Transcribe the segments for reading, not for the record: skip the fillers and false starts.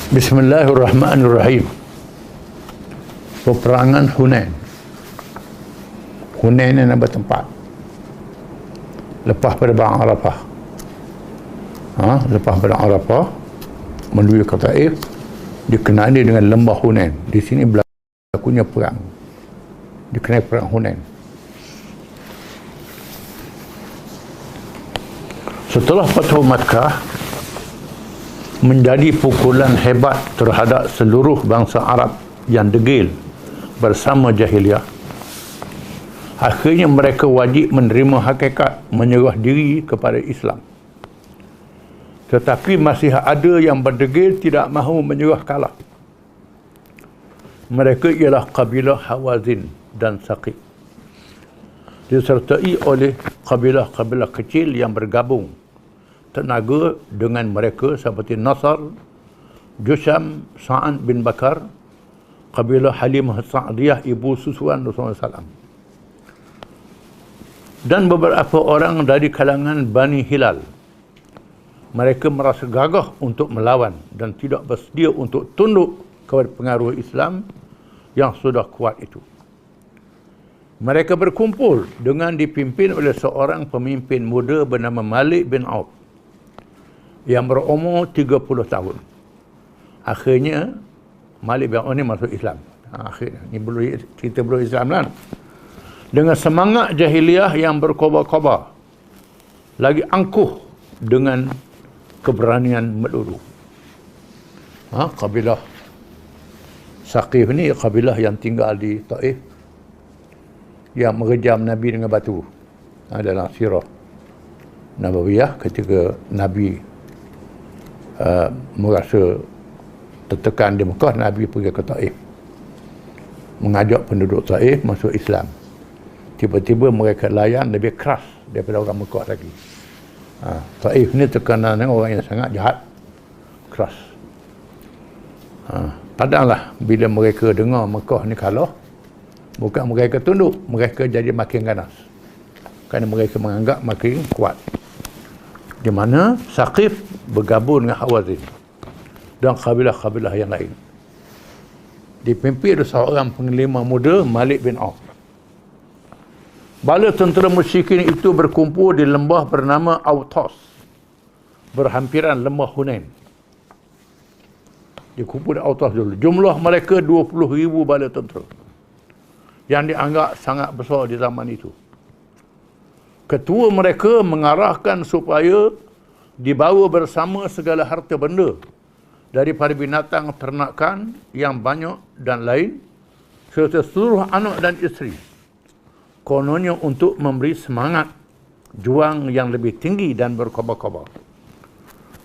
Bismillahirrahmanirrahim. Peperangan Hunain. Hunain ni nama tempat. Lepas pada Perang Arafah. Lepas pada Arafah menuju ke Taif, dikenali dengan lembah Hunain. Di sini berlakunya perang. Dikenali perang Hunain. Setelah Fathu Makkah menjadi pukulan hebat terhadap seluruh bangsa Arab yang degil bersama jahiliah, akhirnya mereka wajib menerima hakikat menyerah diri kepada Islam. Tetapi masih ada yang berdegil tidak mahu menyerah kalah. Mereka ialah kabilah Hawazin dan Saqif, disertai oleh kabilah-kabilah kecil yang bergabung tenaga dengan mereka seperti Nasr, Jusham, Sa'ad bin Bakar, kabilah Halimah Sa'diyah, ibu susuan Rasulullah SAW, dan beberapa orang dari kalangan Bani Hilal. Mereka merasa gagah untuk melawan dan tidak bersedia untuk tunduk kepada pengaruh Islam yang sudah kuat itu. Mereka berkumpul dengan dipimpin oleh seorang pemimpin muda bernama Malik bin Auf yang berumur 30 tahun. Akhirnya Malik bin Auf ni masuk Islam. Akhirnya ni cerita belum Islam kan. Dengan semangat jahiliah yang berkobar-kobar, lagi angkuh dengan keberanian melulu. Kabilah Saqif ni kabilah yang tinggal di Taif, yang merejam Nabi dengan batu. Dalam sirah Nabawiyah, ketika Nabi merasa tertekan di Mekah, Nabi pergi ke Taif, mengajak penduduk Taif masuk Islam. Tiba-tiba mereka layan lebih keras daripada orang Mekah lagi. Taif ni terkenal dengan orang yang sangat jahat, keras. Padahal bila mereka dengar Mekah ni kalah, bukan mereka tunduk, mereka jadi makin ganas, kerana mereka menganggap makin kuat. Di mana Saqif bergabung dengan Hawazin dan kabilah-kabilah yang lain, dipimpin oleh seorang panglima muda, Malik bin Auf. Bala tentera musyrikin itu berkumpul di lembah bernama Autas, berhampiran lembah Hunain. Dikumpul di Autas dulu. Jumlah mereka 20,000 bala tentera, yang dianggap sangat besar di zaman itu. Ketua mereka mengarahkan supaya dibawa bersama segala harta benda daripada binatang ternakan yang banyak dan lain, serta seluruh anak dan isteri. Kononnya untuk memberi semangat juang yang lebih tinggi dan berkobar-kobar.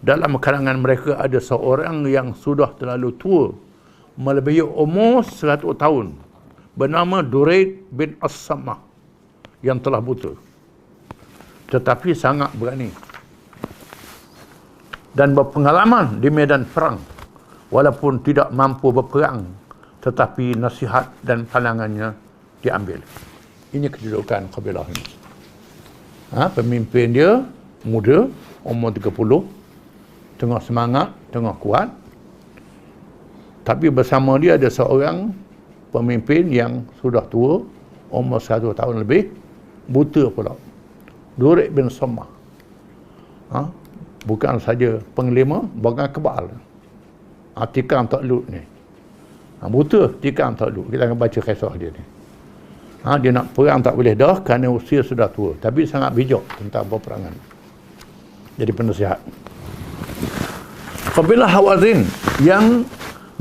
Dalam kalangan mereka ada seorang yang sudah terlalu tua, melebihi umur 100 tahun, bernama Duraid bin As-Sammah, yang telah buta, tetapi sangat berani dan berpengalaman di medan perang. Walaupun tidak mampu berperang, tetapi nasihat dan pandangannya diambil. Ini kedudukan kabilah ini. Pemimpin dia muda, umur 30, tengah semangat, tengah kuat. Tapi bersama dia ada seorang pemimpin yang sudah tua, umur 100 tahun lebih, buta pula, Duraid bin Sammah. Bukan saja panglima, bahkan kebal. Tikam takluk ni. Buta, tikam takluk. Kita akan baca kisah dia ni. Dia nak perang tak boleh dah kerana usia sudah tua, tapi sangat bijak tentang peperangan. Jadi penasihat. Kabilah Hawazin yang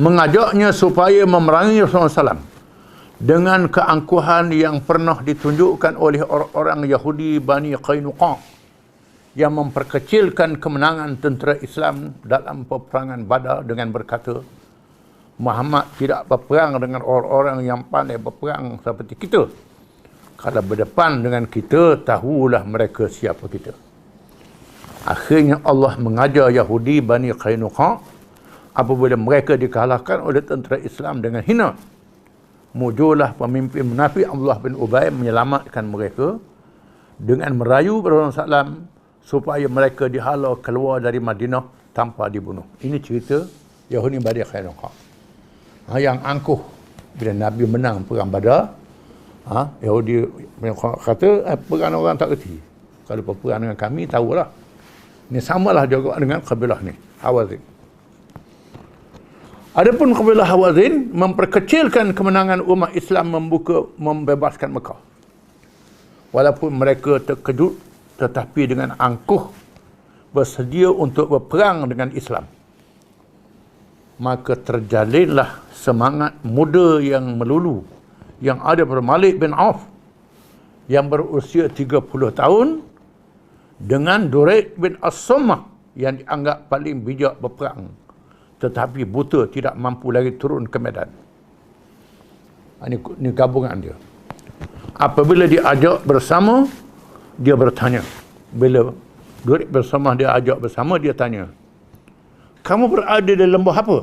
mengajaknya supaya memerangi Rasulullah SAW dengan keangkuhan yang pernah ditunjukkan oleh orang-orang Yahudi Bani Qainuqa, yang memperkecilkan kemenangan tentera Islam dalam peperangan Badar dengan berkata, Muhammad tidak berperang dengan orang-orang yang pandai berperang seperti kita. Kalau berdepan dengan kita, tahulah mereka siapa kita. Akhirnya Allah mengajar Yahudi Bani Qainuqa apabila mereka dikalahkan oleh tentera Islam dengan hina. Muncullah pemimpin munafik Abdullah bin Ubay menyelamatkan mereka dengan merayu Rasulullah SAW supaya mereka dihalau keluar dari Madinah tanpa dibunuh. Ini cerita Yahudi Bani Qainuqa. Yang angkuh bila Nabi menang perang Badar, Yahudi kata perang orang tak kerti. Kalau perang dengan kami, tahulah. Ini samalah juga dengan kabilah ni, Hawazin. Adapun kabilah Hawazin memperkecilkan kemenangan umat Islam membebaskan Mekah. Walaupun mereka terkejut, tetapi dengan angkuh bersedia untuk berperang dengan Islam. Maka terjalinlah semangat muda yang melulu yang ada pada Malik bin Auf yang berusia 30 tahun dengan Duraid bin As-Sammah yang dianggap paling bijak berperang, tetapi buta, tidak mampu lagi turun ke medan. Ini gabungan dia. Apabila dia ajak bersama, dia bertanya. Bila Duraid bersama dia ajak bersama, dia tanya, kamu berada di lembah apa?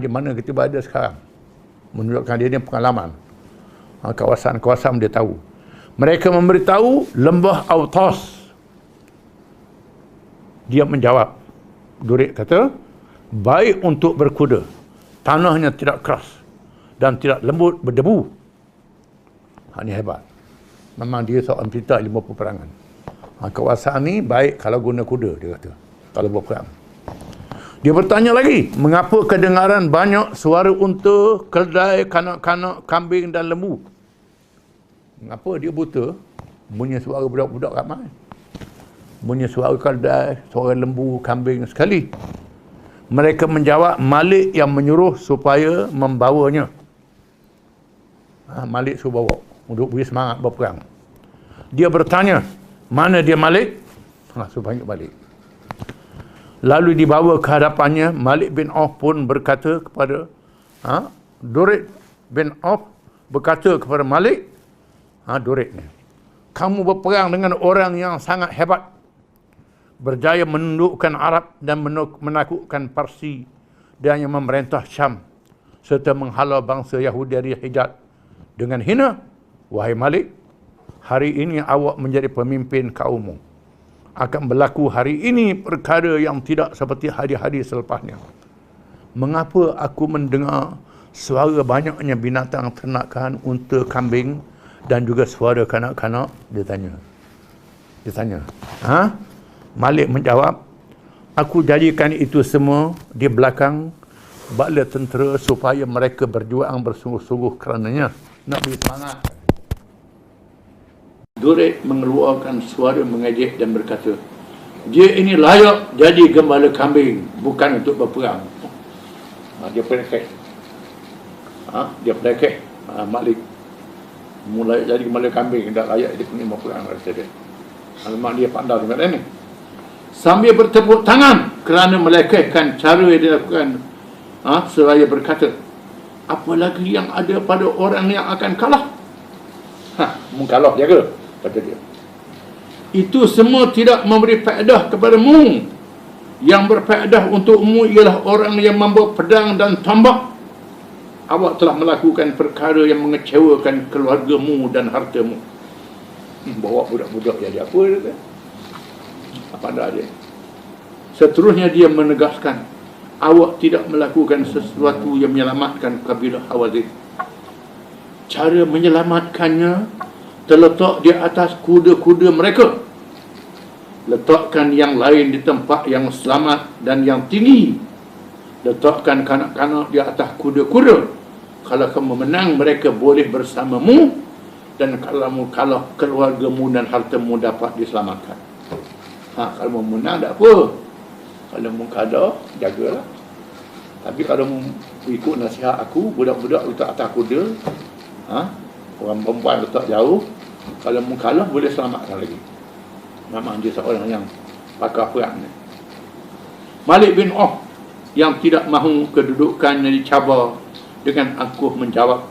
Di mana kita berada sekarang? Menunjukkan dia ni pengalaman. Kawasan-kawasan dia tahu. Mereka memberitahu lembah Autas. Dia menjawab. Duraid kata, baik untuk berkuda. Tanahnya tidak keras dan tidak lembut berdebu. Ini hebat. Memang dia seorang cerita 50 peperangan. Kawasan ni baik kalau guna kuda, dia kata, kalau berperang. Dia bertanya lagi, mengapa kedengaran banyak suara unta, keldai, kanak-kanak, kambing dan lembu? Mengapa dia buta? Bunyi suara budak-budak ramai. Bunyi suara keldai, suara lembu, kambing sekali. Mereka menjawab, Malik yang menyuruh supaya membawanya. Malik suruh bawa untuk beri semangat berperang. Dia bertanya, mana dia Malik? Suruh panggil balik. Lalu dibawa ke hadapannya. Malik bin Auf pun berkata kepada Duraid bin Auf berkata kepada Malik, Duraid ni, kamu berperang dengan orang yang sangat hebat, berjaya menundukkan Arab dan menakutkan Parsi dan yang memerintah Syam serta menghalau bangsa Yahudi dari Hijaz dengan hina. Wahai Malik, hari ini awak menjadi pemimpin kaummu. Akan berlaku hari ini perkara yang tidak seperti hari-hari selepasnya. Mengapa aku mendengar suara banyaknya binatang ternakan, unta, kambing dan juga suara kanak-kanak? Dia tanya. Malik menjawab, aku jadikan itu semua di belakang bala tentera supaya mereka berjuang bersungguh-sungguh kerananya. Nak beri semangat. Duraid mengeluarkan suara mengejek dan berkata, dia ini layak jadi gembala kambing, bukan untuk berperang. Dia pelekeh. Malik mulai jadi gembala kambing, tak layak dia punya berperang, kata dia. Memang dia pandai dengan ini. Sambil bertepuk tangan kerana melekehkan cara yang dilakukan, seraya berkata, apa lagi yang ada pada orang yang akan kalah? Kalah dia ke? Kata dia. Itu semua tidak memberi faedah kepadamu. Yang berfaedah untukmu ialah orang yang membawa pedang dan tombak. Awak telah melakukan perkara yang mengecewakan keluargamu dan hartamu. Bawa budak-budak jadi apa dia? Apa anda dia? Seterusnya dia menegaskan, awak tidak melakukan sesuatu yang menyelamatkan kabilah Hawazin. Cara menyelamatkannya terletak di atas kuda-kuda mereka. Letakkan yang lain di tempat yang selamat dan yang tinggi. Letakkan kanak-kanak di atas kuda-kuda. Kalau kamu menang, mereka boleh bersamamu. Dan kalau kamu kalah, keluargamu dan hartamu dapat diselamatkan. Kalau kamu menang, tak apa. Kalau kamu kalah, jagalah. Tapi kalau kamu ikut nasihat aku, budak-budak letak atas kuda, orang perempuan letak jauh, kalau kamu kalah, boleh selamatkan lagi. Memang dia seorang yang pakar perang ni. Malik bin Auf yang tidak mahu kedudukannya dicabar dengan angkuh menjawab,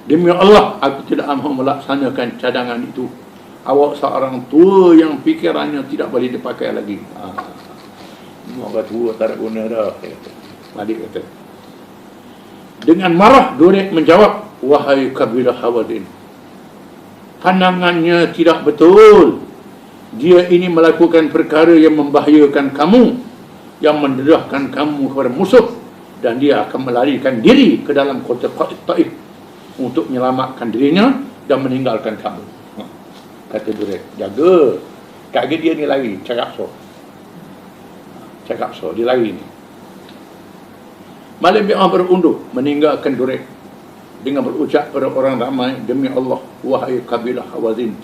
demi Allah, aku tidak mahu melaksanakan cadangan itu. Awak seorang tua yang fikirannya tidak boleh dipakai lagi. Orang tua tak ada guna dah. Malik kata. Dengan marah, Duraid menjawab, wahai kabilah Hawazin, pandangannya tidak betul. Dia ini melakukan perkara yang membahayakan kamu. yang mendedahkan kamu kepada musuh, dan dia akan melarikan diri ke dalam kota Taif untuk menyelamatkan dirinya dan meninggalkan kamu. Kata Durek, jaga. Kaki dia ni lari, cakap so, dia lari ni. Malik bin Auf berundur meninggalkan Durek dengan berucap pada orang ramai, demi Allah, wahai kabilah Hawazin,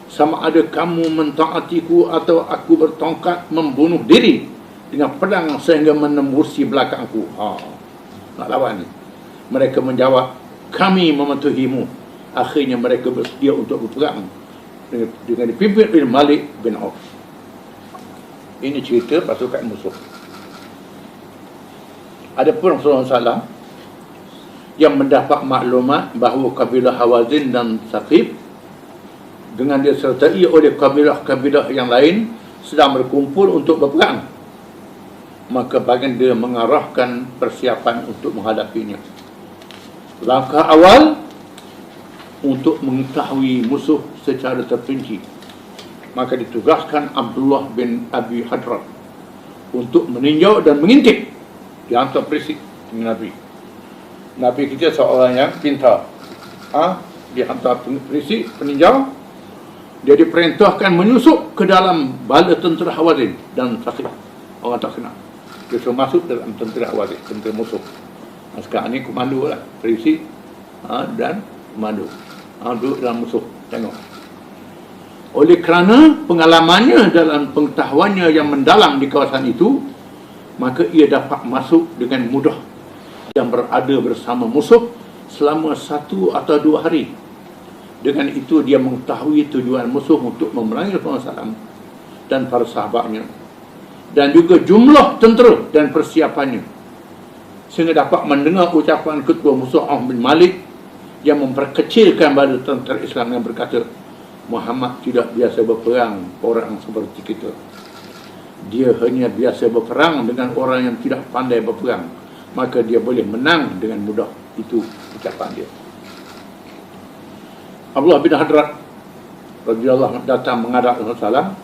sama ada kamu mentaatiku atau aku bertongkat membunuh diri dengan pedang sehingga menembusi belakangku. Nak lawan ni. Mereka menjawab, kami mematuhimu. Akhirnya mereka bersedia untuk berperang dengan dipimpin oleh Malik bin Auf. Ini cerita pasukan musuh. Adapun Rasulullah SAW yang mendapat maklumat bahawa kabilah Hawazin dan Saqif dengan disertai oleh kabilah-kabilah yang lain sedang berkumpul untuk berperang, maka baginda mengarahkan persiapan untuk menghadapinya. Langkah awal untuk mengetahui musuh secara terperinci, maka ditugaskan Abdullah bin Abi Hadrat untuk meninjau dan mengintip. Dihantar perisik dengan Nabi. Nabi kita seorang yang pintar. Dihantar perisik, peninjau. Dia diperintahkan menyusup ke dalam bala tentera Hawazin dan Saqif. Orang tak kenal. Dia suruh masuk dalam tentera Hawazin, tentera musuh. Sekarang ni komando lah, perisik dan komando. Duduk dalam musuh, tengok. Oleh kerana pengalamannya dalam pengetahuannya yang mendalam di kawasan itu, maka ia dapat masuk dengan mudah dan berada bersama musuh selama 1 atau 2 hari. Dengan itu dia mengetahui tujuan musuh untuk memerangi Rasulullah SAW dan para sahabatnya, dan juga jumlah tentera dan persiapannya, sehingga dapat mendengar ucapan ketua musuh Auf bin Malik yang memperkecilkan bala tentera Islam yang berkata, Muhammad tidak biasa berperang orang seperti kita. Dia hanya biasa berperang dengan orang yang tidak pandai berperang, maka dia boleh menang dengan mudah. Itu ucapan dia. Abdullah bin Hadrat radhiyallahu anhu datang menghadap Rasulullah SAW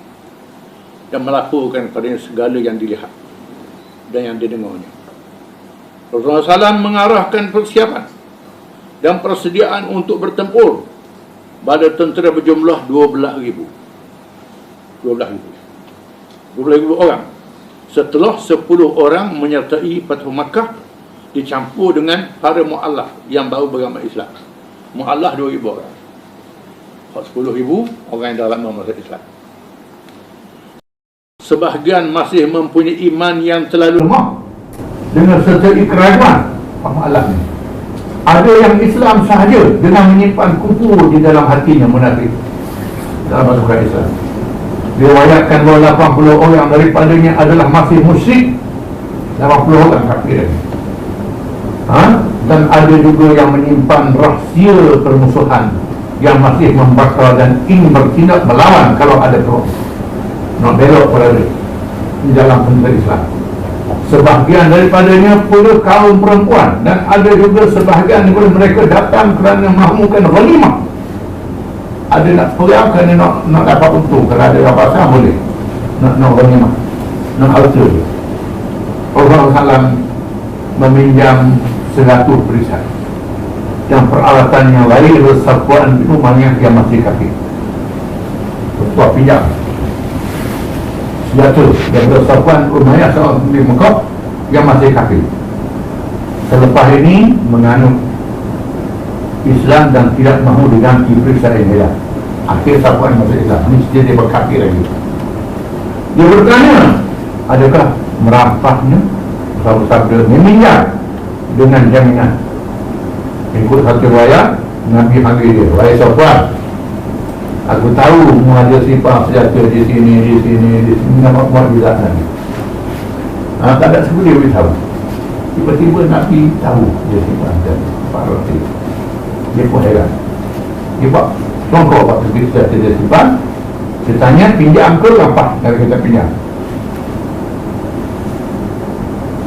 dan melaporkan kepadanya segala yang dilihat dan yang didengarnya. Rasulullah SAW mengarahkan persiapan dan persediaan untuk bertempur pada tentera berjumlah 12,000 orang. Setelah 10 orang menyertai Fathu Makkah dicampur dengan para mu'allaf yang baru beragama Islam. Mu'allaf 2,000 orang. 10,000 orang yang dah lama masuk Islam. Sebahagian masih mempunyai iman yang terlalu lemah dengan sertai keraguan mu'allaf ni. Ada yang Islam sahaja dengan menyimpan kufur di dalam hatinya, munafik dalam pasukan Islam. Diriwayatkan bahawa 80 orang daripadanya adalah masih musyrik, 80 orang kafir. Dan ada juga yang menyimpan rahsia permusuhan, yang masih membakar dan ingin bertindak melawan kalau ada terus nak belok pada di dalam tentera Islam. Sebahagian daripadanya pula kaum perempuan, dan ada juga sebahagian daripada mereka datang kerana mahmukan ghanimah. Ada nak perang kerana nak dapat untung, kalau ada rampasan boleh nak ghanimah, nak harta. Rasulullah SAW meminjam 100 perisai dan peralatan yang lain bersakuan itu banyak yang masih kafir. Rasulullah pinjam senjata yang bersakuan Umayyah di Mekah yang masih kafir. Selepas ini menganut Islam dan tidak mahu diganti perisai ini lah. Akhir sakuan masuk Islam, mesti dia berkafir lagi. Dia bertanya, adakah merampasnya? Rasul sabda, meminjam dengan jaminan. Ikut satu riwayat, Nabi panggil dia, wahai Safwan, aku tahu mu ada simpan senjata di sini, nama mu'jizat Nabi. Tak ada sebut dia beritahu. Tiba-tiba Nabi tahu dia simpan senjata Pak Roti. Dia pun heran. Dia buat songkok waktu senjata dia simpan. Dia tanya, pinjam ke rampas? Dari kita pinjam.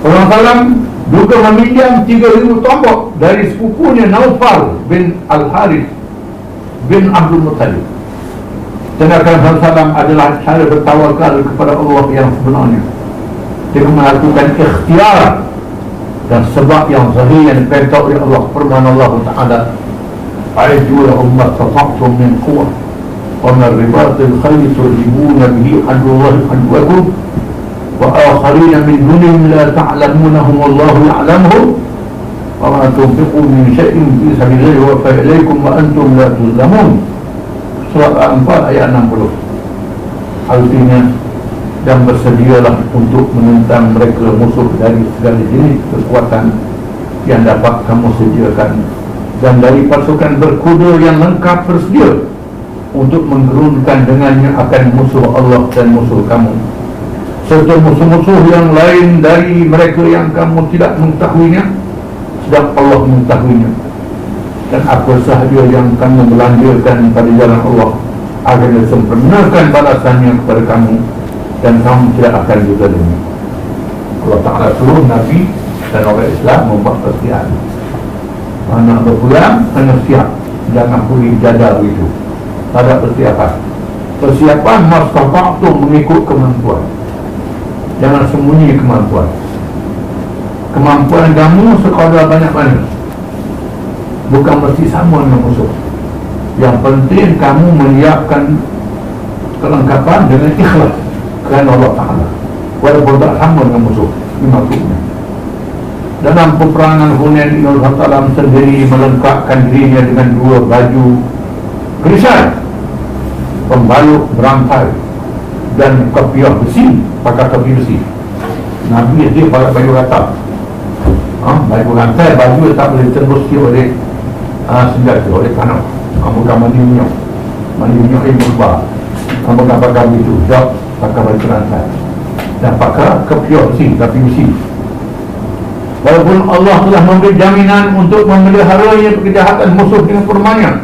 Orang salam juga meminjam 3,000 tombak dari sepupunya Naufal bin Al-Harith bin Abdul Muttalib. Sedangkan Rasulullah SAW adalah cara bertawakal kepada Allah yang sebenarnya. dengan melakukan ikhtiar dan sebab yang zahir yang diperintah oleh Allah. Firman Allah Ta'ala, "A'iddu lahum mastata'tum min quwwah wa min ribatil khayl turhibuna bihi aduwwallahi aduwwakum wa akharina min dunihim la ta'lamunahum wallahu ya'lamuhum wa ma tunfiqu min syai'in fi sabilillahi yuwaffa ilaykum wa antum la tuzlamun." Surah Al-Anfal ayat 60. Artinya, dan bersedialah untuk menentang mereka musuh dari segala jenis kekuatan yang dapat kamu sediakan, dan dari pasukan berkuda yang lengkap bersedia untuk menggerunkan dengannya akan musuh Allah dan musuh kamu, serta musuh-musuh yang lain dari mereka yang kamu tidak mengetahuinya, sedang Allah mengetahuinya. Dan apa sahaja yang kamu belanjakan pada jalan Allah akan disempurnakan balasannya kepada kamu, dan kamu tidak akan dizalimi. Allah Ta'ala suruh Nabi dan orang Islam membuat persediaan. Mana berpulang, kena siap. Jangan pulih dada begitu. Tak ada persiapan. Persiapan mastata'tum, mengikut kemampuan. Jangan sembunyi kemampuan. Kemampuan kamu sekadar banyak mana, bukan mesti sama dengan musuh. Yang penting kamu menyiapkan kelengkapan dengan ikhlas kerana Allah Ta'ala, walaupun tak sama dengan musuh. Ini maksudnya. Dalam peperangan Hunain, Allah Ta'ala sendiri melengkapkan dirinya dengan 2 baju kerisai, pembalut berantai, dan kopiah besi. Pakai kopi besi. Nabi dia pakai baju rata, baju rantai. Baju tak boleh tembus oleh senjata, oleh tanah. Bukan mandi minyak. Mandi minyak ini berubah. Kamu tak pakai begitu, tak pakai baju rantai dan pakai kopiah besi, tapi besi. Walaupun Allah telah memberi jaminan untuk memeliharanya kejahatan musuh dengan permainan,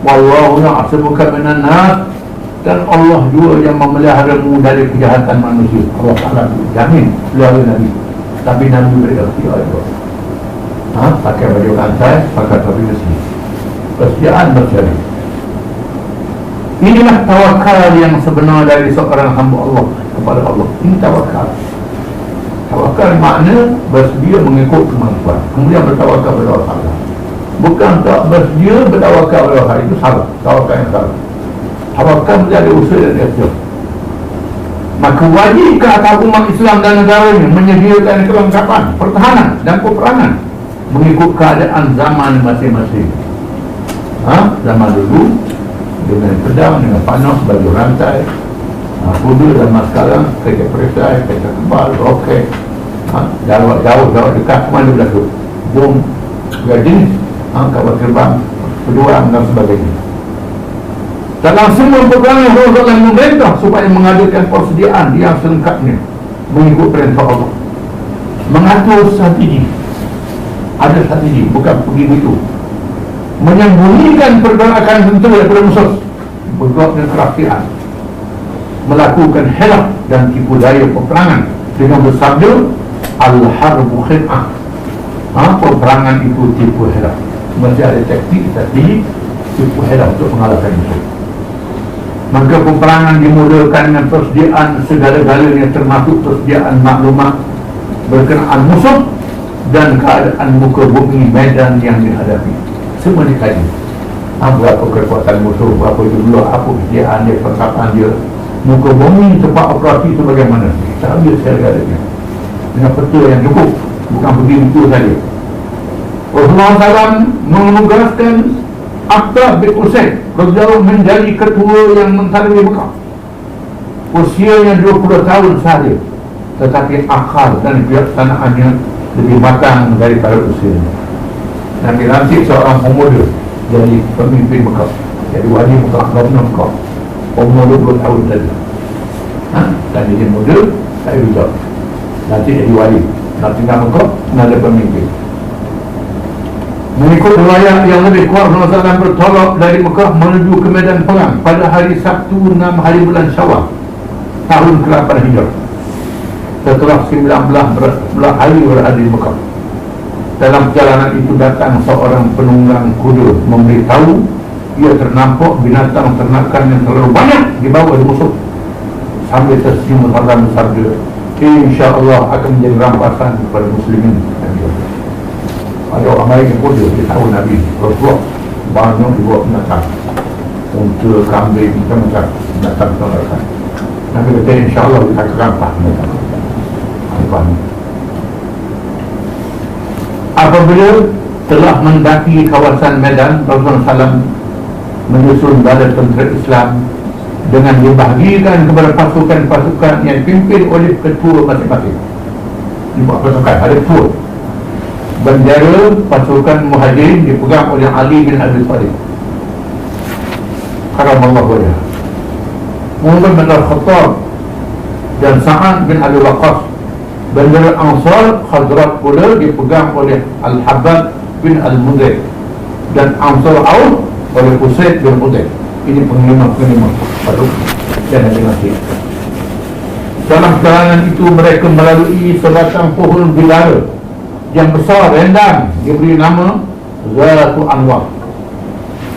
wallahu ya'simuka minan nas, dan Allah juga yang memeliharamu dari kejahatan manusia. Allah Ta'ala jamin melalui Nabi, tapi Nabi beri ikhtiar juga. Pakai baju rantai, pakai topi besi. Persediaan berjari. Inilah tawakal yang sebenar dari seorang hamba Allah kepada Allah. Ini tawakal. Tawakal makna bersedia mengikut kemampuan, kemudian bertawakal kepada Allah Ta'ala. Bukan tak bersedia bertawakal kepada Allah. Itu salah. Tawakal yang salah. Tawakal menjadi usaha dan ikhtiar. Maka wajib ke atas umat Islam dan negaranya menyediakan kelengkapan pertahanan dan peperangan mengikut keadaan zaman masing-masing. Zaman dulu dengan pedang, dengan panas, baju rantai, kuda. Zaman sekarang kereta perisai, kereta kebal, roket, jauh dekat, mana berlaku bom, jenis kapal terbang, peduang dan sebagainya. Dalam semua peperangan Allah telah memerintah supaya mengadakan persediaan yang selengkapnya mengikut perintah Allah, mengatur strategi. Ada strategi, bukan pergi begitu, menyembunyikan pergerakan tentu daripada musuh, bergerak dengan kerafian, melakukan hilaf dan tipu daya peperangan dengan bersabda al-harbu khid'ah. Peperangan itu tipu hilaf. Mesti ada taktik, strategi, tipu hilaf untuk mengalahkan musuh. Maka peperangan dimulakan dengan persediaan segala-galanya, termasuk persediaan maklumat berkenaan musuh dan keadaan muka bumi medan yang dihadapi. Semua dikaji. Berapa kekuatan musuh, berapa jumlah, apa persediaan dia, perkataan dia, muka bumi, tempat operasi itu bagaimana. Kita ambil segala-galanya dengan peta yang cukup, bukan begitu saja. Rasulullah SAW menugaskan Akhtar bin Usaid radhiyallahu menjadi ketua yang mentadbir Mekah. Usianya 20 tahun sahaja, tetapi akal dan kebijaksanaannya lebih matang daripada usianya. Dan dilantik seorang pemuda jadi pemimpin Mekah, jadi wali Mekah, Gubernur Mekah, umur 20 tahun saja. Dan dia muda, tak bijak, nanti jadi wali, nanti tinggal Mekah, ada pemimpin. Mengikut riwayat yang lebih kuat, Rasulullah SAW bertolak dari Mekah menuju ke medan perang pada hari Sabtu 6 hari bulan Syawal tahun ke-8 Hijrah, setelah 19 hari berada di Mekah. Dalam perjalanan itu datang seorang penunggang kuda memberitahu ia ternampak binatang ternakan yang terlalu banyak dibawa oleh musuh. Sambil tersenyum Rasulullah bersabda, InsyaAllah akan menjadi rampasan kepada muslimin. Ada orang lain yang pun dia tahu Nabi Rasulullah banyak dibuat binatang, unta, kambing, macam-macam binatang penolakan. Nabi kata insyaAllah kita akan rampas binatang. Apabila telah mendaki kawasan Medan, Rasulullah SAW menyusun bala tentera Islam dengan dibahagikan kepada pasukan-pasukan yang dipimpin oleh ketua masing-masing. Dibuat pasukan, ada ketua. Bendera pasukan Muhajirin dipegang oleh Ali bin Abi Thalib karamallahu wajhah. Umar bin Al-Khattab dan Sa'ad bin Abi Waqqas. Bendera Ansar Khazraj pula dipegang oleh Al-Habab bin Al-Mudhir dan Ansar Auf oleh Usaid bin Hudayr. Ini penglima-penglima baru dan ada masih. Dalam perjalanan itu mereka melalui sebatang pohon bilara yang besar rendang, diberi nama Zatu Anwar,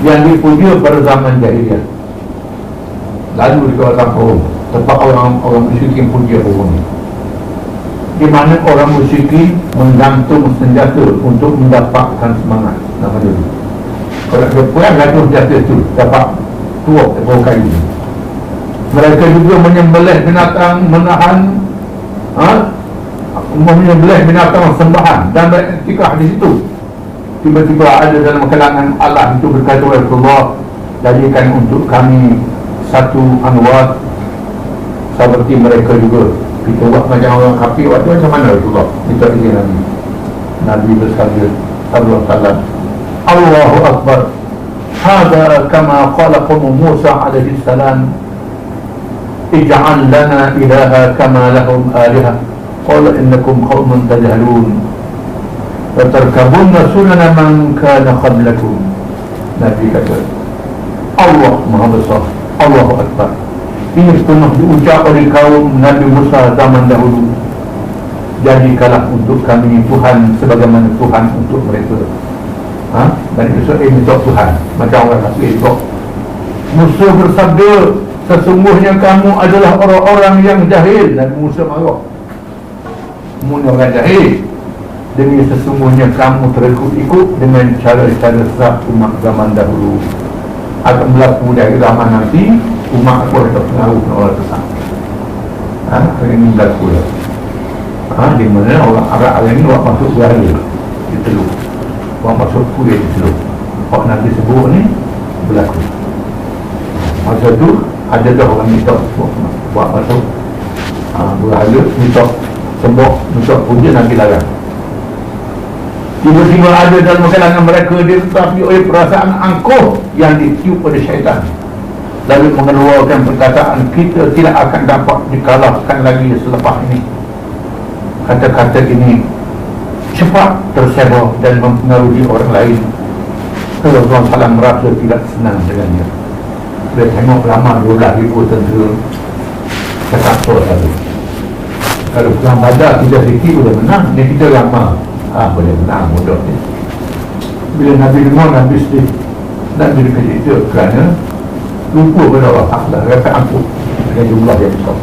yang dipuja pada zaman jahiliah. Lalu di kawasan pohon tempat orang musyrikin puja pohon ini, di mana orang musyrikin menggantung senjata untuk mendapatkan semangat. Nama dulu kalau dia pulang gantung senjata itu dapat tuak ekor kayu. Mereka juga menyembelih binatang menyembelih binatang sembahan dan beriktikaf di situ. Tiba-tiba ada dalam kalangan Allah itu berkata, Rasulullah, jadikan untuk kami satu anwar seperti mereka juga. Kita buat macam orang kafir waktu macam mana Rasulullah? Kita izin Nabi bersabda sallallahu alaihi wasallam, Allahu Akbar, hada kama qala qawmu Musa alaihi salam, ij'al lana ilaha kama lahum aliha, qala innakum qaumun tajhalun wa tarkabunna sunana man kana qablakum. Nabi kata, Allah Maha Besar, Allahu Akbar. Ini pernah diucap oleh kaum Nabi Musa zaman dahulu. Jadikanlah untuk kami Tuhan sebagaimana Tuhan untuk mereka. Dan Musa minta Tuhan macam orang kafir itu. Musa bersabda, sesungguhnya kamu adalah orang-orang yang jahil. Nabi Musa marah, kamu ni orang jahil. Demi sesungguhnya kamu terikut-ikut dengan cara-cara sesat umat zaman dahulu. Akan berlaku dari zaman nanti, umat aku ada pengaruh dengan orang sesat. Hari ini berlaku lah. Di mana orang Arab hari ini orang masuk berhala di teluk, orang masuk kulit di teluk. Orang Nabi sebut ni berlaku. Masa tu ada dah orang minta buat masuk berhala, minta sembah, minta puja, Nabi larang. Tiba-tiba ada dalam kalangan mereka ditetapi oleh perasaan angkuh yang ditiup oleh syaitan, lalu mengeluarkan perkataan, kita tidak akan dapat dikalahkan lagi selepas ini. Kata-kata ini cepat tersebar dan mempengaruhi orang lain. Rasulullah SAW merasa tidak senang dengannya. Dia tengok lama 12,000 tentera kesakor tadi. Kalau perang Badar kita sikit boleh menang, ni kita lama boleh menang mudah ni. Bila Nabi dengar, Nabi sedih, Nabi dikejut kerana lupa pada Allah Ta'ala, rasa angkuh dengan jumlah yang besar.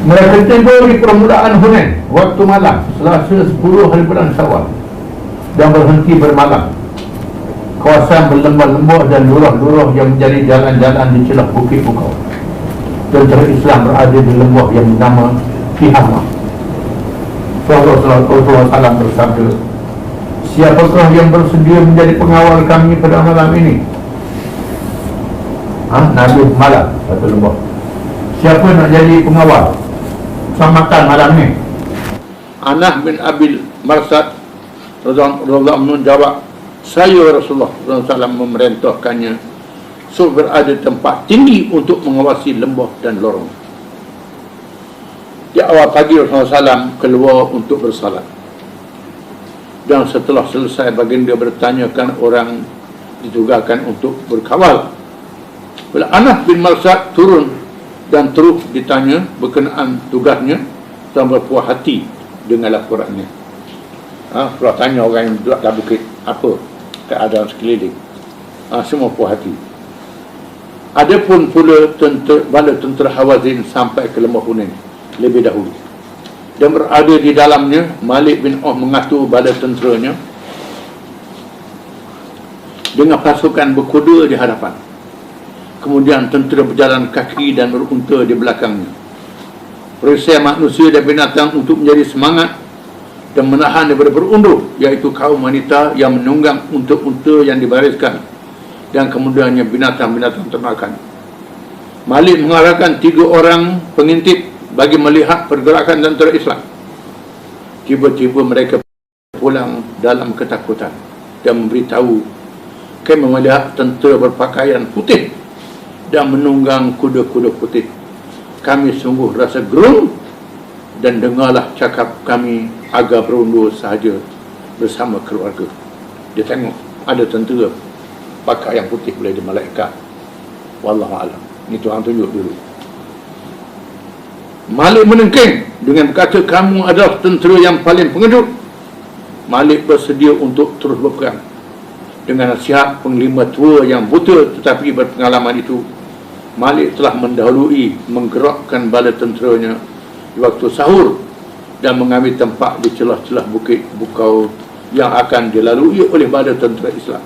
Mereka tiba di permulaan Hunain waktu malam, Selasa 10 hari bulan Syawal, dan berhenti bermalam. Kawasan berlembah-lembah dan lurah-lurah yang menjadi jalan-jalan di celah bukit bukau. Tentera Islam berada di lembah yang bernama Tihama. Rasulullah SAW bersabda, siapakah yang bersedia menjadi pengawal kami pada malam ini? Nabi malam satu lembah. Siapa nak jadi pengawal selamatan malam ni? Anas bin Abil Marsad Rasulullah menjawab, saya Rasulullah SAW memerintahkannya supaya berada tempat tinggi untuk mengawasi lembah dan lorong. Di awal pagi Rasulullah SAW keluar untuk bersalat, dan setelah selesai baginda bertanyakan orang ditugaskan untuk berkawal. Bila Anas bin Marsad turun dan terus ditanya berkenaan tugasnya, dan berpuas hati dengan laporannya. Kalau tanya orang yang duduk dalam bukit, apa keadaan sekeliling, semua puas hati. Adapun pula bala tentera Hawazin sampai ke lembah Hunain, lebih dahulu. Dan berada di dalamnya, Malik bin Auf mengatur bala tenteranya dengan pasukan berkuda di hadapan. Kemudian tentera berjalan kaki dan berunta di belakangnya. Perisai manusia dan binatang untuk menjadi semangat dan menahan daripada berundur, iaitu kaum wanita yang menunggang unta-unta yang dibariskan dan kemudiannya binatang-binatang ternakan. Malik mengarahkan 3 orang pengintip bagi melihat pergerakan tentera Islam. Tiba-tiba mereka pulang dalam ketakutan dan memberitahu kami melihat tentera berpakaian putih dan menunggang kuda-kuda putih. Kami sungguh rasa gerung dan dengarlah cakap kami agak berundur sahaja bersama keluarga. Dia tengok ada tentera pakaian putih boleh di malaikat. Wallahualam. Ini Tuhan tunjuk dulu. Malik menengking dengan berkata, kamu adalah tentera yang paling pengecut. Malik bersedia untuk terus berperang. Dengan nasihat penglima tua yang buta tetapi berpengalaman itu, Malik telah mendahului menggerakkan bala tenteranya di waktu sahur dan mengambil tempat di celah-celah bukit bukau yang akan dilalui oleh bala tentera Islam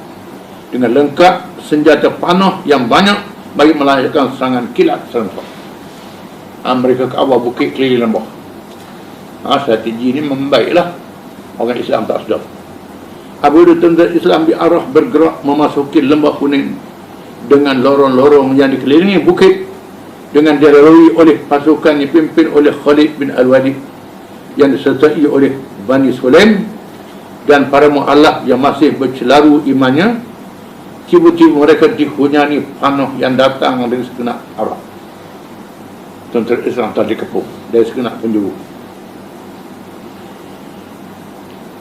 dengan lengkap senjata panah yang banyak bagi melahirkan serangan kilat serentak. Mereka ke awal bukit keliling lembah. Strategi ini membaiklah. Orang Islam tak sedap. Apabila tentera Islam diarah bergerak memasuki lembah kuning dengan lorong-lorong yang dikelilingi bukit dengan dilalui oleh pasukan yang dipimpin oleh Khalid bin Al-Walid yang disertai oleh Bani Sulaim dan para mu'allaf yang masih bercelaru imannya. Tiba-tiba mereka dihunyani panah yang datang dari segenap arah. Tentera Islam telah dikepung dari segenap penjuru.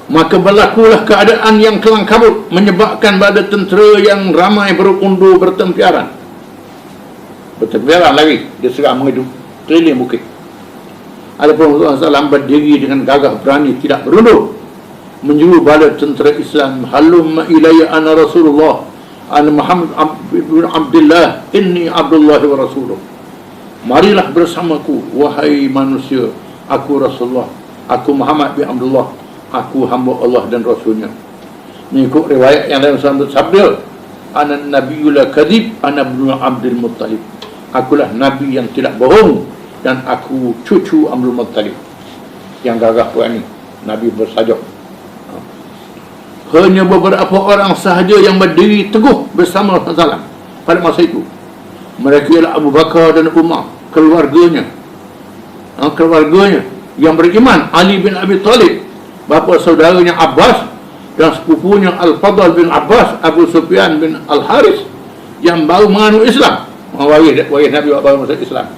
Maka berlakulah keadaan yang kelang kabut menyebabkan pada tentera yang ramai berundur bertempiaran lagi, dia serang menghidup keliling bukit. Adapun Rasulullah SAW berdiri dengan gagah berani tidak berundur menjuru bala tentera Islam. Halumma ilayya ana Rasulullah ana Muhammad bin Abdullah inni Abdullah wa Rasuluh. Marilah bersamaku wahai manusia, aku Rasulullah, aku Muhammad bin Abdullah, aku hamba Allah dan Rasulnya. Mengikut riwayat yang lain bersabda, ana nabiyul kadhib ana ibnu Abdul Muttalib. Akulah nabi yang tidak bohong dan aku cucu Abdul Muttalib. Yang gagah berani, nabi bersajuk. Hanya beberapa orang sahaja yang berdiri teguh bersama Rasulullah pada masa itu. Mereka ialah Abu Bakar dan Umar, keluarganya yang beriman, Ali bin Abi Talib, bapa saudaranya Abbas, dan sepupunya Al-Fadl bin Abbas, Abu Sufyan bin Al-Haris yang baru menganut Islam, waris Nabi baru masuk Islam.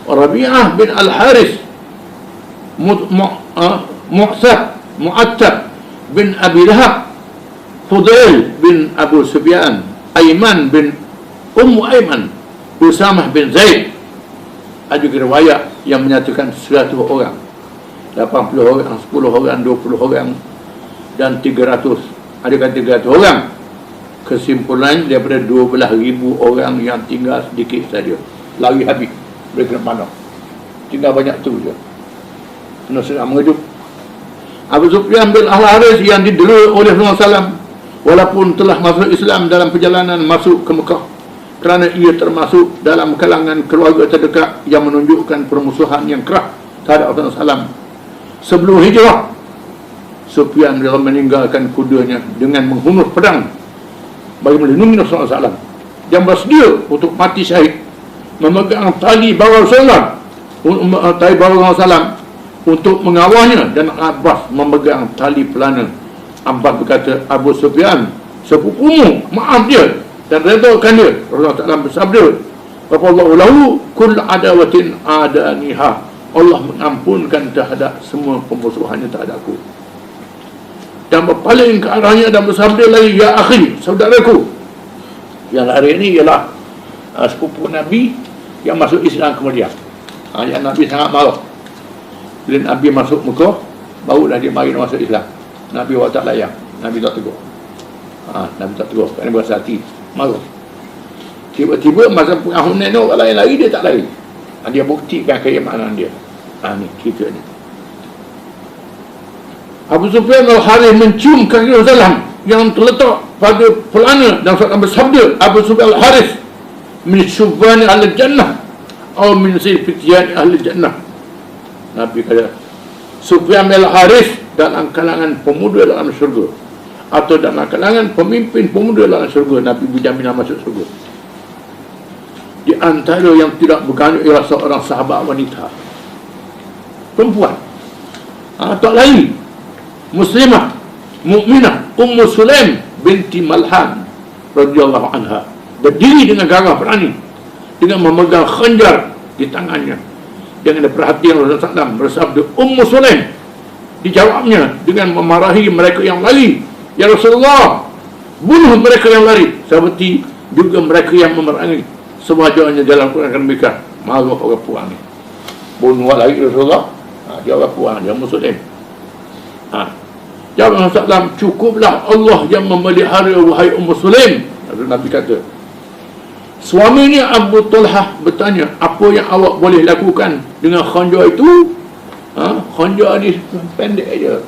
Rabi'ah bin Al-Haris, Mu'attab bin Abi Lahab, Fudail bin Abu Sufyan, Aiman bin Aiman, Usamah bin Zaid. Ada juga riwayat yang menyatakan 100 orang, 80 orang, 10 orang, 20 orang dan 300. Adakah 300 orang? Kesimpulan daripada 12,000 orang yang tinggal sedikit saja, lari habis, mereka nak panah, tinggal banyak tu je. Kena serang menghidup. Abu Sufyan bin Al-Haris yang didera oleh Rasulullah SAW walaupun telah masuk Islam dalam perjalanan masuk ke Mekah, kerana ia termasuk dalam kalangan keluarga terdekat yang menunjukkan permusuhan yang keras terhadap Rasulullah SAW. Sebelum hijrah, Sufyan meninggalkan kudanya dengan menghunus pedang bagi melindungi Rasulullah SAW yang bersedia untuk mati syahid, memegang tali bawa Rasulullah SAW untuk mengawalnya, dan Abbas memegang tali pelana. Abbas berkata, Abu Sufyan sepupumu, maaf dia dan redakan dia. Rasulullah SAW bersabda, Allahu lahu kull adawatin adaniha. Allah mengampunkan terhadap semua pemusuhannya terhadapku. Dan berpaling ke arahnya dan bersabda lagi, ya akhi, saudaraku. Yang hari ini ialah sepupu Nabi yang masuk Islam kemudian. Yang Nabi sangat marah bila Nabi masuk Mekah, barulah dia mari masuk Islam. Nabi awak tak layak, Nabi tak tegur. Nabi tak tegur, kerana berasa hati marah. Tiba-tiba masa perang Hunain, orang lain lari, dia tak lari. Dia buktikan keimanan dia. Ni kita ni. Abu Sufyan Al-Harith mencium kaki Rasulullah yang terletak pada pelana dan bersabda, Abu Sufyan Al-Harith min syubani ahli jannah atau min fityan ahli jannah. Nabi kata Sufyan Al-Harith dalam kalangan pemuda dalam syurga, atau dalam kalangan pemimpin pemuda dalam syurga. Nabi berjaminan masuk syurga. Di antara yang tidak bergandung ialah seorang sahabat wanita, perempuan, tak lain muslimah mukminah Ummu Sulaim binti Malhan radhiyallahu anha, berdiri dengan gagah berani dengan memegang khanjar di tangannya. Dengan perhatian Rasulullah SAW bersabda, Ummu Sulaim, dijawabnya dengan memarahi mereka yang lari, ya Rasulullah, bunuh mereka yang lari seperti juga mereka yang memerangi. Semuanya dalam Quran akan demikian. Malu orang puang ni bunuh lari Rasulullah, dia orang puang, dia Ummu Sulaim. Jawab Rasulullah, cukuplah Allah yang memelihara wahai Ummu Sulaim. Nabi kata, suaminya Abu Talhah bertanya, apa yang awak boleh lakukan dengan khanjar itu? Khanjar ni pendek je.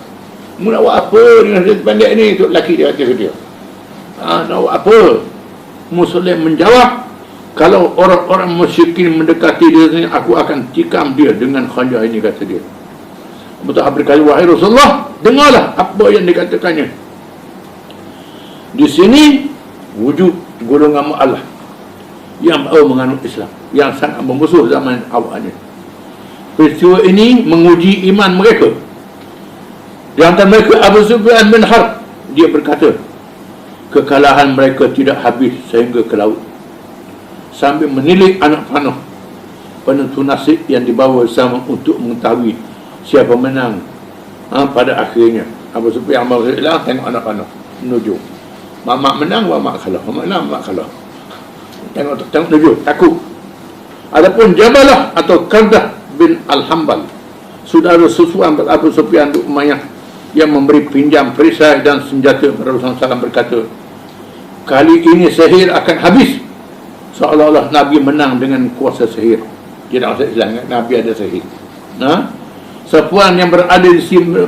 Mu nak buat apa dengan pendek ni? Itu lelaki dia kata dia. Nak buat apa? Ummu Sulaim menjawab, kalau orang-orang musyrikin mendekati dia, aku akan tikam dia dengan khanjar ini, kata dia. Abu Talhah berkata, wahai Rasulullah, dengarlah apa yang dikatakannya. Di sini wujud golongan mu'alaf yang baru menganut Islam, yang sangat memusuh zaman awalnya. Peristiwa ini menguji iman mereka. Di antara mereka Abu Sufyan bin Harb, dia berkata, kekalahan mereka tidak habis sehingga ke laut, sambil menilik anak panah penentu nasib yang dibawa bersama untuk mengetahui siapa menang. Pada akhirnya Abu Sufyan bilang, tengok anak panah menuju, mak menang, mak kalah, mak menang, mak kalah. Tengok menuju, takut. Adapun Jabalah atau Qardah bin Al-Hambal, saudara susuan Abu Sufyan bin Umayyah, yang memberi pinjam perisai dan senjata kepada Rasulullah SAW, berkata, kali ini sihir akan habis, seolah-olah Nabi menang dengan kuasa sihir. Dia tak maksud Islam, Nabi ada sihir. Sepuan yang berada di sini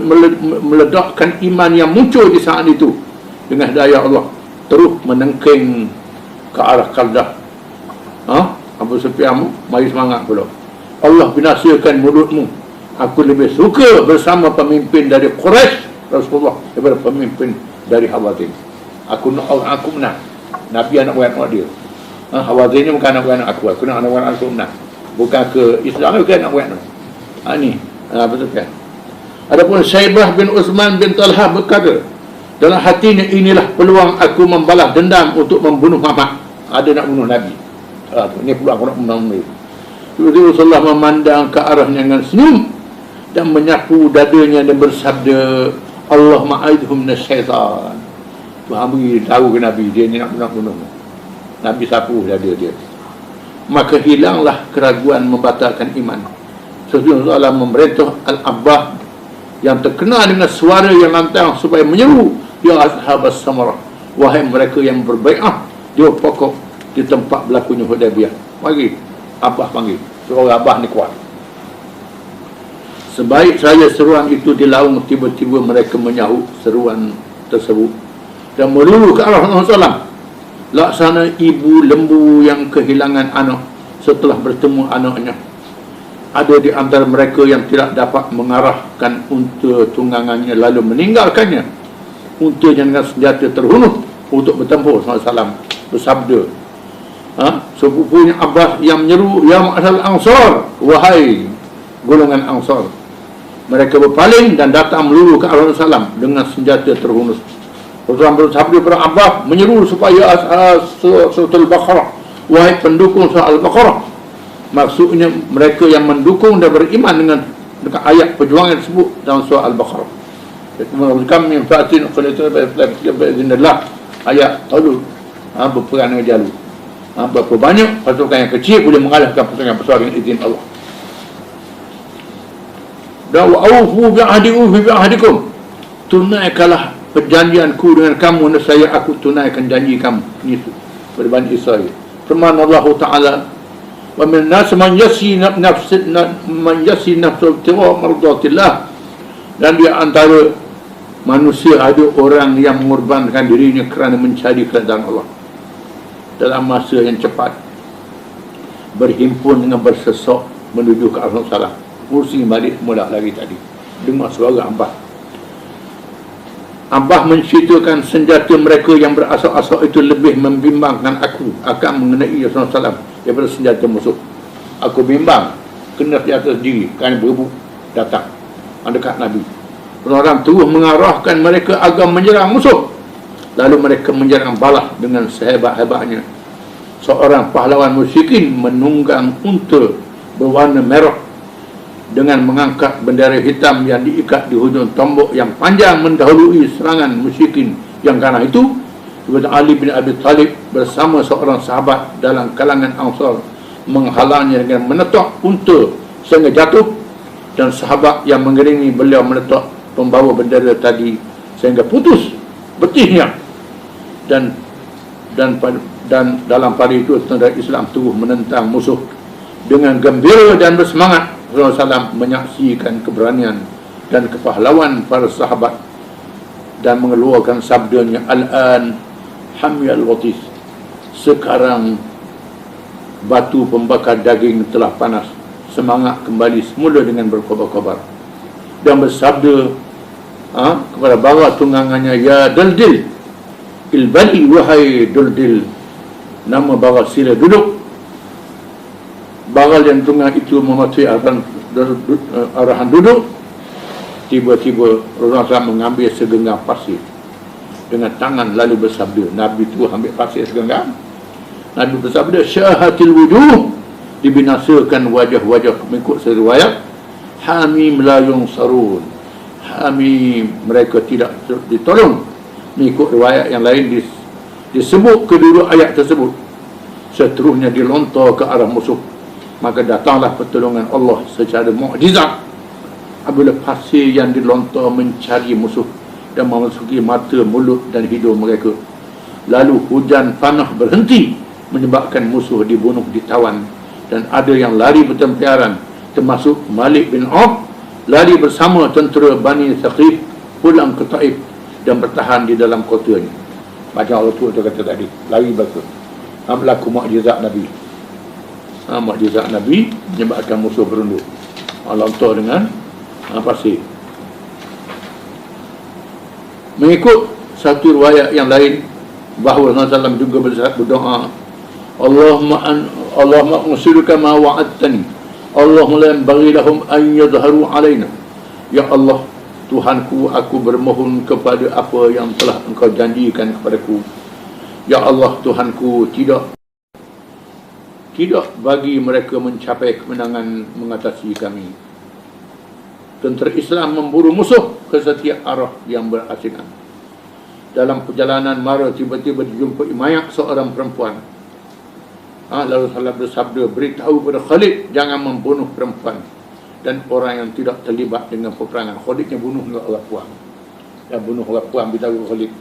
meledakkan iman yang muncul di saat itu dengan daya Allah, terus menengking ke arah Qardah. Abu Sufyan, mari semangat pula, Allah binasakan mulutmu. Aku lebih suka bersama pemimpin dari Quraisy Rasulullah daripada pemimpin dari Hawazin. Aku menang. Nabi anak buat dia. Hawazin ni bukan anak buat aku. Aku nak anak buat aku menang. Bukan ke Islam, bukan anak buat. Ni betul kan. Adapun Syaibah bin Utsman bin Talha berkata, dalam hatinya, inilah peluang aku membalas dendam untuk membunuh Muhammad. Ada nak bunuh Nabi. Ini peluang aku nak bunuh Nabi. Rasulullah memandang ke arahnya dengan senyum dan menyapu dadanya dan bersabda, Allah ma'idhum nasyaitan. Tuhan beri tahu ke Nabi, dia ni nak bunuh. Nabi sapu dada dia. Maka hilanglah keraguan membatalkan iman. Rasulullah memerintah Al-Abbah yang terkenal dengan suara yang lantang supaya menyeru, ya ashabas samarah, wahai mereka yang berbai'ah di pokok di tempat berlakunya Hudaybiyah. Mari Abbah panggil. Suara Abbah ni kuat. Sebaik saya seruan itu dilaung, tiba-tiba mereka menyahut seruan tersebut dan melulu ke arah Rasulullah SAW, laksana ibu lembu yang kehilangan anak setelah bertemu anaknya. Ada di antara mereka yang tidak dapat mengarahkan unta tunggangannya lalu meninggalkannya. Untanya dengan senjata terhunus untuk bertempur SAW bersabda, sepupunya Abbas yang menyeru, ya ma'asal Ansar, wahai golongan Ansar. Mereka berpaling dan datang melulu ke arah Rasulullah dengan senjata terhunus. Rasulullah bersabda kepada Abbas menyeru supaya surah Al-Baqarah, wahai pendukung surah Al-Baqarah. Maksudnya mereka yang mendukung dan beriman dengan ayat perjuangan tersebut dalam surah Al-Baqarah. Kami yang fatin ayat tahu berperang dengan jalur. Berapa banyak pasukan yang kecil boleh mengalahkan pasukan dengan izin Allah. Dan wa'awfu bi'ahdikum, tunaikanlah perjanjianku dengan kamu, dan saya aku tunaikan janji kamu. Itu pada Bani Israel. Firman Allah Ta'ala, Wa min nas man yasi nafsu tiwa mardatillah. Dan di antara manusia ada orang yang mengorbankan dirinya kerana mencari keredaan Allah dalam masa yang cepat, berhimpun dengan bersesok menuju ke arah salah. Kursi balik mula lagi tadi. Dengar suara Abah menceritakan senjata mereka yang berasal-asal itu lebih membimbangkan aku akan mengenai Rasulullah SAW daripada senjata musuh. Aku bimbang, kena senjata sendiri, kan berebut datang mendekat Nabi. Orang terus mengarahkan mereka agar menyerang musuh. Lalu mereka menyerang balas dengan sehebat-hebatnya. Seorang pahlawan musyrikin menunggang unta berwarna merah dengan mengangkat bendera hitam yang diikat di hujung tombak yang panjang mendahului serangan musyrikin yang kalah itu. Kemudian Ali bin Abi Talib bersama seorang sahabat dalam kalangan Ansar menghalangnya dengan menetok unta sehingga jatuh, dan sahabat yang mengiringi beliau menetok pembawa bendera tadi sehingga putus betisnya. Dan dalam pada itu tentera Islam terus menentang musuh dengan gembira dan bersemangat. Rasulullah SAW menyaksikan keberanian dan kepahlawan para sahabat dan mengeluarkan sabdanya, Al-an hamyal watis, sekarang batu pembakar daging telah panas, semangat kembali semula dengan berkobar-kobar. Dan bersabda kepada bawah tunggangannya, ya Duldil, ilbali wahai Duldil, nama bawah sila duduk. Baral yang tunggang itu mematuhi arahan duduk. Tiba-tiba Rasulullah SAW mengambil segenggam pasir dengan tangan lalu bersabda. Nabi itu ambil pasir segenggam. Nabi bersabda, syahatil wujuh, dibinasakan wajah-wajah mengikut seriwayat. Hamim la yunsarun, hamim mereka tidak ditolong. Mengikut riwayat yang lain disebut kedua ayat tersebut. Seterusnya dilontar ke arah musuh. Maka datanglah pertolongan Allah secara mukjizat apabila pasir yang dilontar mencari musuh dan memasuki mata, mulut dan hidung mereka. Lalu hujan panah berhenti menyebabkan musuh dibunuh, ditawan, dan ada yang lari bertempiaran, termasuk Malik bin Auf lari bersama tentera Bani Thaqif pulang ke Taif dan bertahan di dalam kotanya. Macam Allah Tua kata tadi, lari berlaku. Berlaku mukjizat Nabi. Mukjizat Nabi menyebabkan musuh berunduk. Lontar dengan pasir. Mengikut satu riwayat yang lain bahawa Rasulullah SAW juga berdoa, Allahumma usiluka ma wa'adtani, Allahumma la yanbaghi lahum an yadhharu alaina. Ya Allah, Tuhanku, aku bermohon kepada apa yang telah Engkau janjikan kepadaku. Ya Allah, Tuhanku, tidak bagi mereka mencapai kemenangan mengatasi kami. Tentera Islam memburu musuh ke setiap arah yang berasingan. Dalam perjalanan mara tiba-tiba dijumpai mayat seorang perempuan. Lalu Rasulullah bersabda, beritahu kepada Khalid jangan membunuh perempuan dan orang yang tidak terlibat dengan peperangan. Khalidnya bunuh orang puan. Yang bunuh orang puan, beritahu Khalid.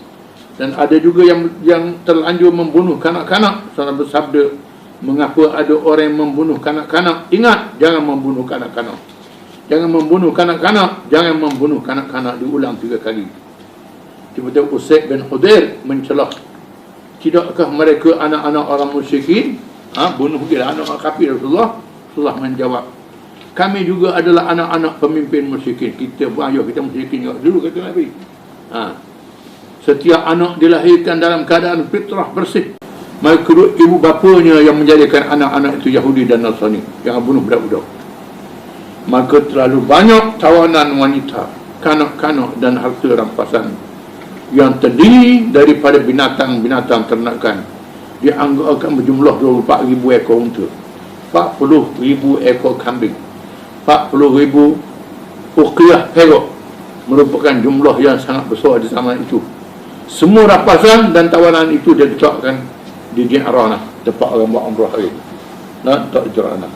Dan ada juga yang terlanjur membunuh kanak-kanak. Rasulullah bersabda, mengapa ada orang yang membunuh kanak-kanak? Ingat, jangan membunuh kanak-kanak. Jangan membunuh kanak-kanak. Jangan membunuh kanak-kanak. Diulang 3 kali. Tiba-tiba Usaid bin Hudair mencelah, tidakkah mereka anak-anak orang musyrikin? Bunuh dia anak kafir Rasulullah. Rasulullah menjawab, kami juga adalah anak-anak pemimpin musyrikin. Kita ayuh kita musyrikin juga dulu, kata Nabi. Setiap anak dilahirkan dalam keadaan fitrah bersih. Maka ibu bapanya yang menjadikan anak-anak itu Yahudi dan Nasrani, yang bunuh budak-budak. Maka terlalu banyak tawanan wanita, kanak-kanak dan harta rampasan yang terdiri daripada binatang-binatang ternakan. Dianggap akan berjumlah 24,000 ekor unta, 40,000 ekor kambing, 40,000 uqiyah perak, merupakan jumlah yang sangat besar di zaman itu. Semua rampasan dan tawanan itu dia letakkan di Ji'ranah, tempat orang buat umrah hari. Tak Ji'ranah.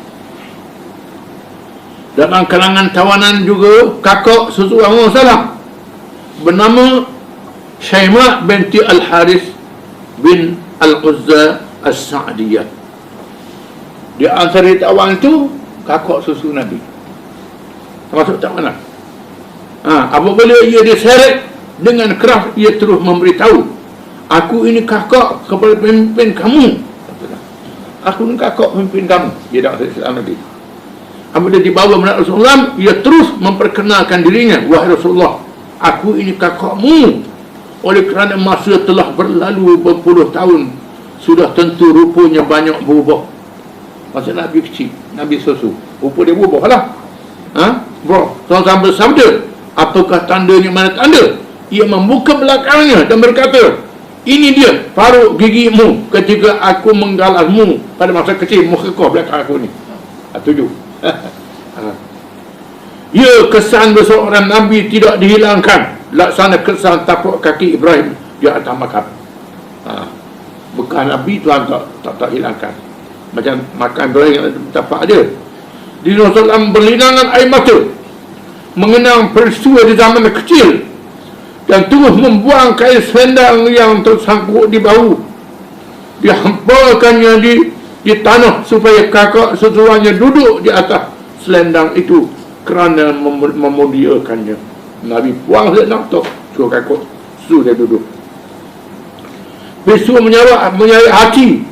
Dalam kalangan tawanan juga kakak seseorang Rasulullah bernama Syaimah binti Al-Harith bin Al-Uzza As-Sa'diyah. Di antara tawan itu kakak susu Nabi. Termasuk tak mana? Apabila ia diseret dengan keras, ia terus memberitahu, aku ini kakak kepada pemimpin kamu. Aku ini kakak pemimpin kamu. Dia dah Islam lagi. Apabila dibawa menghadap Rasulullah, ia terus memperkenalkan dirinya, wahai Rasulullah, aku ini kakakmu. Oleh kerana masa telah berlalu berpuluh tahun, sudah tentu rupanya banyak berubah. Masa Nabi kecil, Nabi susu, rupa dia berubah lah. Tuan-tuan bersabda, apakah tandanya? Mana tanda? Ia membuka belakangnya dan berkata, ini dia parut gigimu ketika aku menggalasmu pada masa kecil. Muka kau belakang aku ni. 7. Ya, kesan seorang Nabi tidak dihilangkan, laksana kesan tapak kaki Ibrahim di atas makam. Bekas Nabi Tuhan tak hilangkan. Macam makan Ibrahim tapak dia. Di Rasulullah berlinangan air mata mengenang peristiwa di zaman kecil dan terus membuang kain selendang yang tersangkut di bahu. Dihampakannya di tanah supaya kakak sesuanya duduk di atas selendang itu kerana memuliakannya. Nabi buang selendang tu, suruh kakak suruh dia duduk. Peristiwa menyayat hati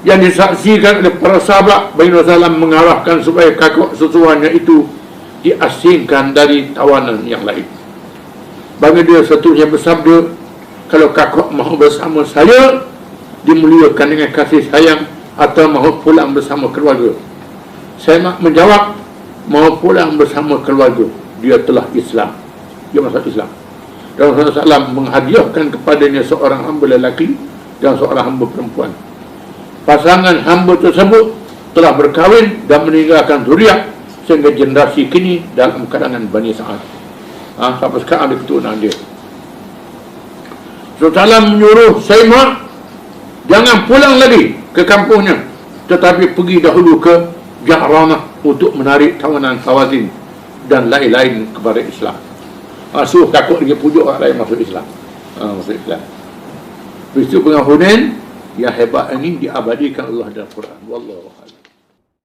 yang disaksikan oleh para sahabat bagi Rasulullah mengarahkan supaya kakak sesuanya itu diasingkan dari tawanan yang lain. Bagi dia seterusnya bersabda, kalau kakak mahu bersama saya, dimuliakan dengan kasih sayang, atau mahu pulang bersama keluarga. Saya menjawab, mahu pulang bersama keluarga. Dia telah Islam. Dia masuk Islam. Dan Rasulullah SAW menghadiahkan kepadanya seorang hamba lelaki dan seorang hamba perempuan. Pasangan hamba tersebut telah berkahwin dan meninggalkan zuriat sehingga generasi kini dalam kalangan Bani Sa'ad. Sampai sekarang ada keturunan dia. Rasulullah menyuruh Saimah jangan pulang lagi ke kampungnya, tetapi pergi dahulu ke Ja'ranah untuk menarik tawanan Hawazin dan lain-lain kepada Islam. Suruh takut dia pujuk orang lain masuk Islam. Masuk Islam. Peristiwa Perang Hunain yang hebat ini diabadikan Allah dalam Quran. Wallahu